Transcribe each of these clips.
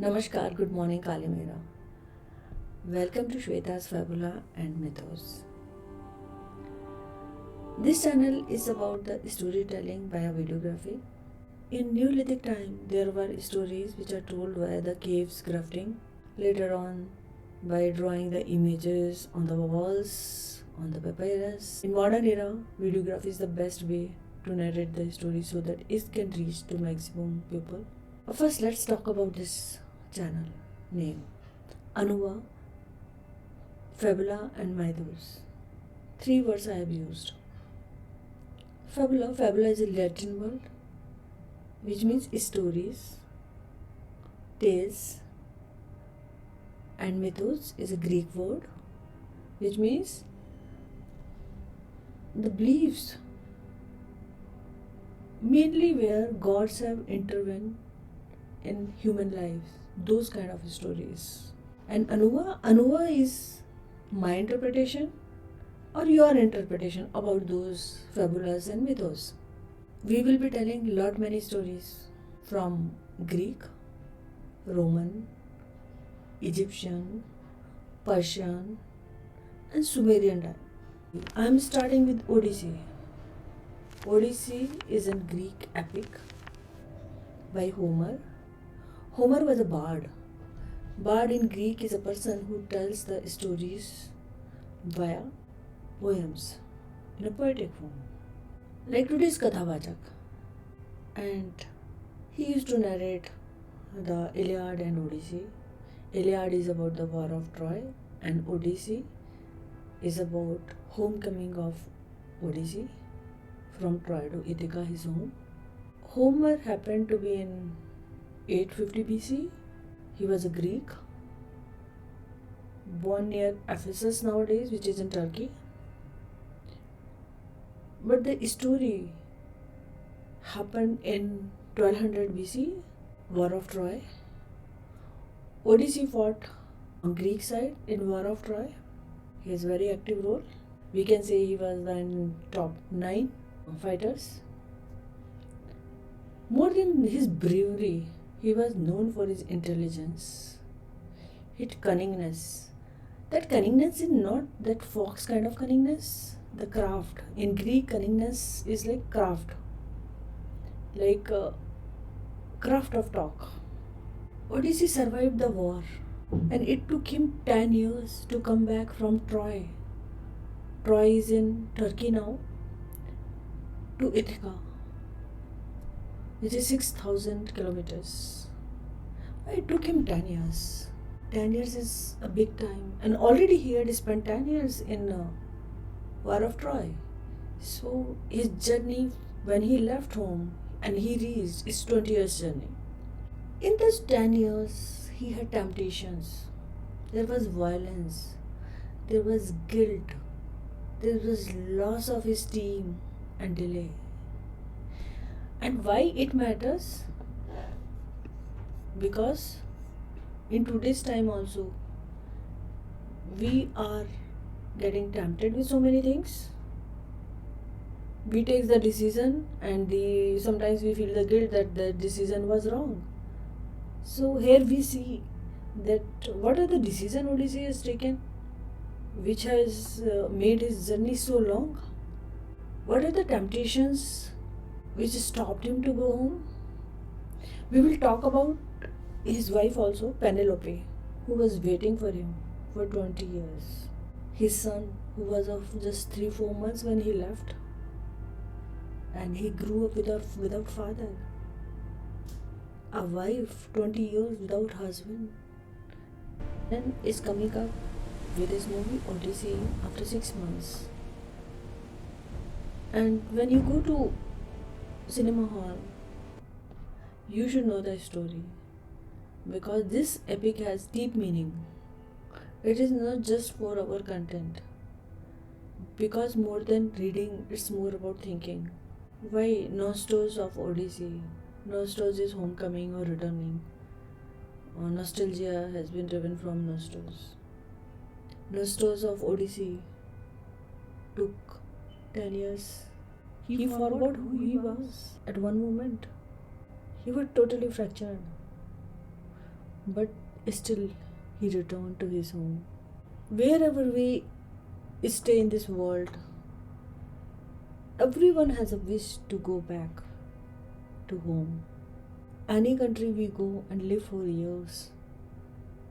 Namaskar, good morning, Kalimera. Welcome to Shweta's Fabula and Mythos. This channel is about the storytelling via videography. In Neolithic time, there were stories which are told via the caves grafting. Later on, by drawing the images on the walls, on the papyrus. In modern era, videography is the best way to narrate the story so that it can reach to maximum people. First, let's talk about this channel name. Anuva, Fabula and Mythos. Three words I have used. Fabula is a Latin word which means stories, tales, and mythos is a Greek word which means the beliefs, mainly where gods have intervened in human lives, those kind of stories. And Anuva is my interpretation or your interpretation about those fabulas and mythos. We will be telling lot many stories from Greek, Roman, Egyptian, Persian and Sumerian time. I am starting with Odyssey. Odyssey is a Greek epic by Homer. Homer was a bard. Bard in Greek is a person who tells the stories via poems in a poetic form. Like today's Kathavachak. And he used to narrate the Iliad and Odyssey. Iliad is about the war of Troy and Odyssey is about homecoming of Odyssey from Troy to Ithaca, his home. Homer happened to be in 850 BC. He was a Greek, born near Ephesus nowadays, which is in Turkey. But the story happened in 1200 BC, War of Troy. Odyssey fought on Greek side in War of Troy. He has a very active role. We can say he was in top 9 fighters. More than his bravery, he was known for his intelligence, his cunningness. That cunningness is not that fox kind of cunningness, the craft. In Greek, cunningness is like craft, like craft of talk. Odyssey survived the war and it took him 10 years to come back from Troy. Troy is in Turkey now, to Ithaca, which is 6,000 kilometers. It took him 10 years. 10 years is a big time. And already he had spent 10 years in War of Troy. So his journey when he left home and he reached is 20 years journey. In those 10 years, he had temptations. There was violence. There was guilt. There was loss of esteem and delay. And why it matters? Because in today's time also, we are getting tempted with so many things. We take the decision and sometimes we feel the guilt that the decision was wrong. So here we see that what are the decisions Odyssey has taken which has made his journey so long? What are the temptations which stopped him to go home? We will talk about his wife also, Penelope, who was waiting for him for 20 years. His son, who was of just 3-4 months when he left, and he grew up without father. A wife, 20 years without husband. Then is coming up with his movie Odyssey after 6 months. And when you go to cinema hall, you should know the story because this epic has deep meaning. It is not just for our content because more than reading, it's more about thinking. Why nostos of Odyssey? Nostos is homecoming or returning. Nostalgia has been driven from nostos. Nostos of Odyssey took 10 years. He forgot who he was at one moment. He was totally fractured. but still he returned to his home. Wherever we stay in this world, everyone has a wish to go back to home. Any country we go and live for years,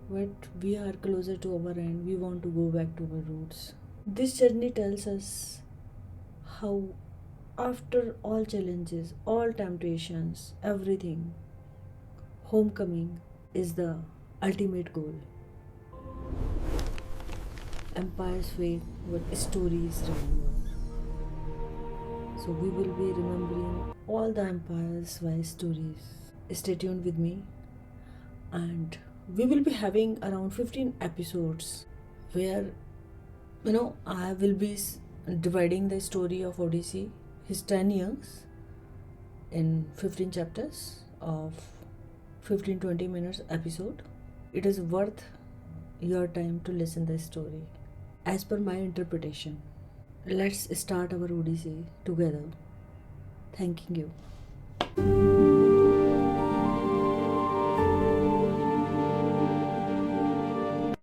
but we are closer to our end, we want to go back to our roots. This journey tells us how, after all challenges, all temptations, everything, homecoming is the ultimate goal. Empires fade, but stories remember. So we will be remembering all the empires via stories. Stay tuned with me, and we will be having around 15 episodes where I will be dividing the story of Odyssey, his 10 years, in 15 chapters of 15-20 minutes episode. It is worth your time to listen the story as per my interpretation. Let's start our Odyssey together. Thanking you.